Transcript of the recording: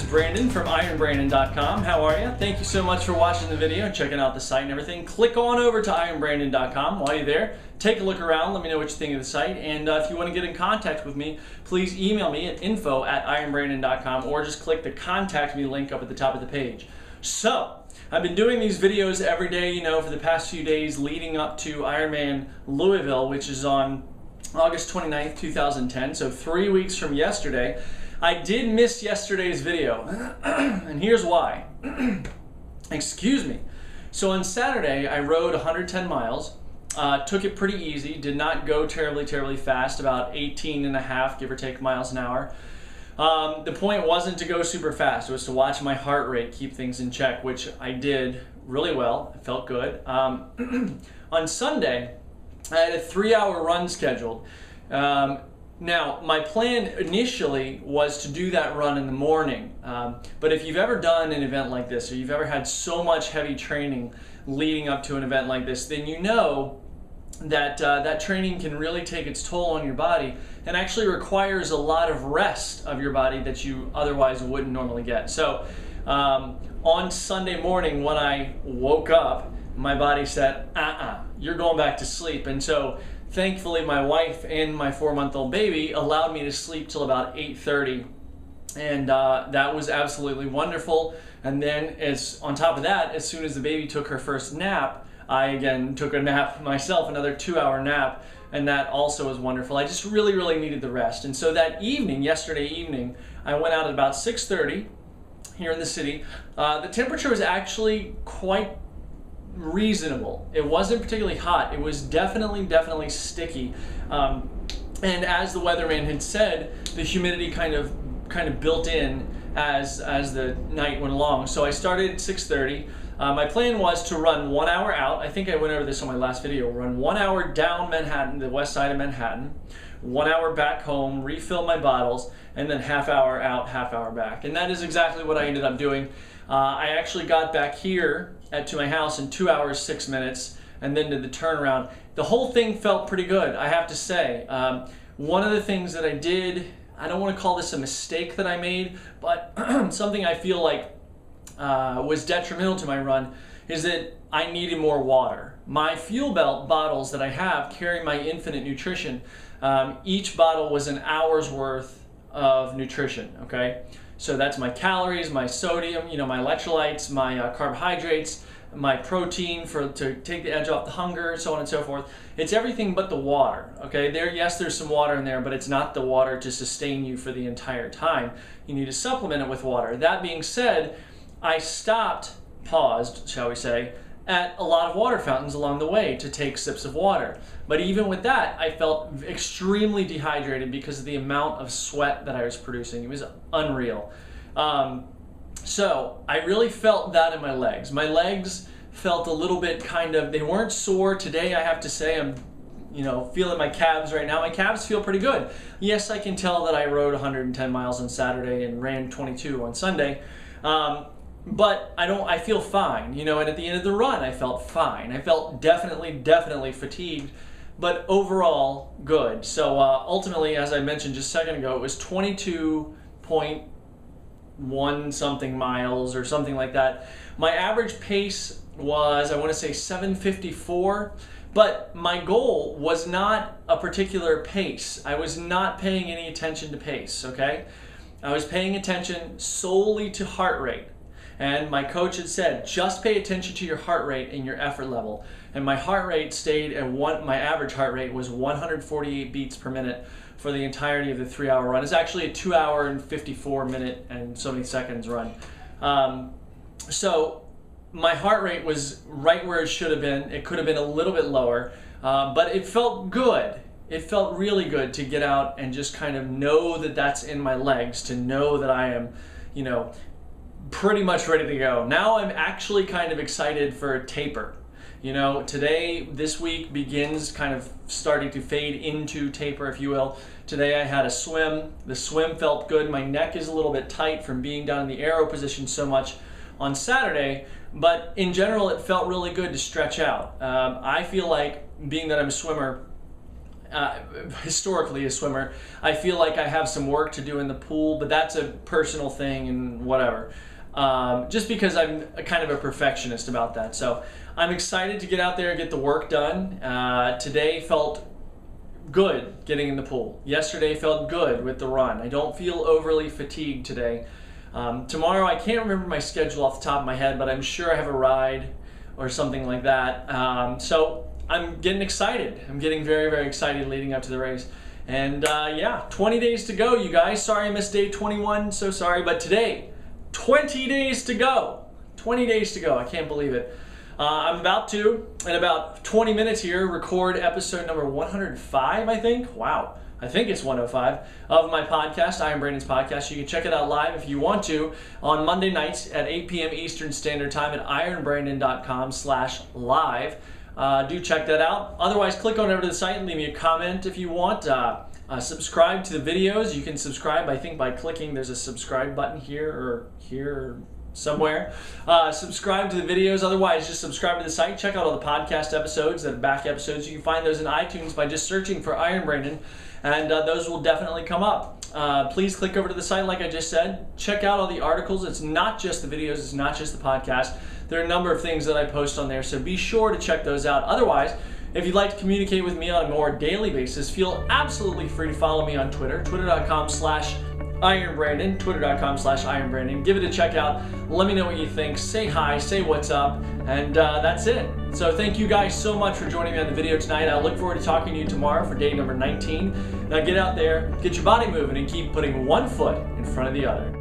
Brandon from ironbrandon.com. How are you? Thank you so much for watching the video and checking out the site and everything. Click on over to ironbrandon.com. While you're there, take a look around. Let me know what you think of the site. And if you want to get in contact with me, please email me at info@ironbrandon.com or just click the contact me link up at the top of the page. So, I've been doing these videos every day, for the past few days leading up to Ironman Louisville, which is on August 29th, 2010, so 3 weeks from yesterday. I did miss yesterday's video, and here's why. Excuse me. So on Saturday, I rode 110 miles, took it pretty easy, did not go terribly fast, about 18 and a half, give or take, miles an hour. The point wasn't to go super fast, it was to watch my heart rate, keep things in check, which I did really well. I felt good. On Sunday, I had a 3-hour run scheduled. Now, my plan initially was to do that run in the morning, but if you've ever done an event like this, or you've ever had so much heavy training leading up to an event like this, then you know that that training can really take its toll on your body and actually requires a lot of rest of your body that you otherwise wouldn't normally get. So on Sunday morning when I woke up, my body said, you're going back to sleep. And so thankfully my wife and my 4-month-old baby allowed me to sleep till about 8:30, and that was absolutely wonderful. And then on top of that, as soon as the baby took her first nap, I again took a nap myself, another 2-hour nap, and that also was wonderful. I just really needed the rest. And so that evening, yesterday evening, I went out at about 6:30 here in the city. The temperature was actually quite reasonable. It wasn't particularly hot. It was definitely sticky. And as the weatherman had said, the humidity kind of built in as the night went along. So I started at 6:30. My plan was to run 1 hour out. I think I went over this on my last video. Run 1 hour down Manhattan, the west side of Manhattan, 1 hour back home, refill my bottles, and then half hour out, half hour back. And that is exactly what I ended up doing. I actually got back here to my house in 2 hours, 6 minutes, and then did the turnaround. The whole thing felt pretty good, I have to say. One of the things that I did, I don't want to call this a mistake that I made, but something I feel like was detrimental to my run, is that I needed more water. My fuel belt bottles that I have carry my infinite nutrition. Each bottle was an hour's worth of nutrition, okay? So that's my calories, my sodium, my electrolytes, my carbohydrates, my protein to take the edge off the hunger, so on and so forth. It's everything but the water, okay? Yes, there's some water in there, but it's not the water to sustain you for the entire time. You need to supplement it with water. That being said, I paused, shall we say, at a lot of water fountains along the way to take sips of water. But even with that, I felt extremely dehydrated because of the amount of sweat that I was producing. It was unreal. So I really felt that in my legs. My legs felt a little bit they weren't sore. Today, I have to say, I'm feeling my calves right now. My calves feel pretty good. Yes, I can tell that I rode 110 miles on Saturday and ran 22 on Sunday. But I feel fine, and at the end of the run, I felt fine. I felt definitely fatigued, but overall good. So ultimately, as I mentioned just a second ago, it was 22.1 something miles or something like that. My average pace was, I want to say 7:54, but my goal was not a particular pace. I was not paying any attention to pace, okay? I was paying attention solely to heart rate. And my coach had said, just pay attention to your heart rate and your effort level. And my heart rate stayed at my average heart rate was 148 beats per minute for the entirety of the 3-hour run. It's actually a 2 hour and 54 minute and so many seconds run. So my heart rate was right where it should have been. It could have been a little bit lower, but it felt good. It felt really good to get out and just kind of know that that's in my legs, to know that I am, pretty much ready to go. Now I'm actually kind of excited for a taper. This week begins kind of starting to fade into taper, if you will. Today I had a swim. The swim felt good. My neck is a little bit tight from being down in the aero position so much on Saturday, but in general it felt really good to stretch out. I feel like, being that I'm a swimmer, historically a swimmer. I feel like I have some work to do in the pool, but that's a personal thing and whatever. Just because I'm kind of a perfectionist about that. So I'm excited to get out there and get the work done. Today felt good getting in the pool. Yesterday felt good with the run. I don't feel overly fatigued today. Tomorrow, I can't remember my schedule off the top of my head, but I'm sure I have a ride or something like that. So I'm getting excited. I'm getting very, very excited leading up to the race. And yeah, 20 days to go, you guys. Sorry I missed day 21, so sorry. But today, 20 days to go. 20 days to go. I can't believe it. I'm about to, in about 20 minutes here, record episode number 105, I think. Wow. I think it's 105 of my podcast, I Am Brandon's Podcast. You can check it out live if you want to on Monday nights at 8 p.m. Eastern Standard Time at ironbrandon.com/live. Do check that out. Otherwise, click on over to the site and leave me a comment if you want. Subscribe to the videos. You can subscribe, I think, by clicking. There's a subscribe button here or somewhere. Subscribe to the videos. Otherwise, just subscribe to the site. Check out all the podcast episodes, the back episodes. You can find those in iTunes by just searching for Iron Brandon, and those will definitely come up. Please click over to the site, like I just said. Check out all the articles. It's not just the videos. It's not just the podcast. There are a number of things that I post on there, so be sure to check those out. Otherwise, if you'd like to communicate with me on a more daily basis, feel absolutely free to follow me on Twitter, twitter.com/IronBrandon, twitter.com/IronBrandon. Give it a check out. Let me know what you think. Say hi, say what's up, and that's it. So thank you guys so much for joining me on the video tonight. I look forward to talking to you tomorrow for day number 19. Now get out there, get your body moving, and keep putting one foot in front of the other.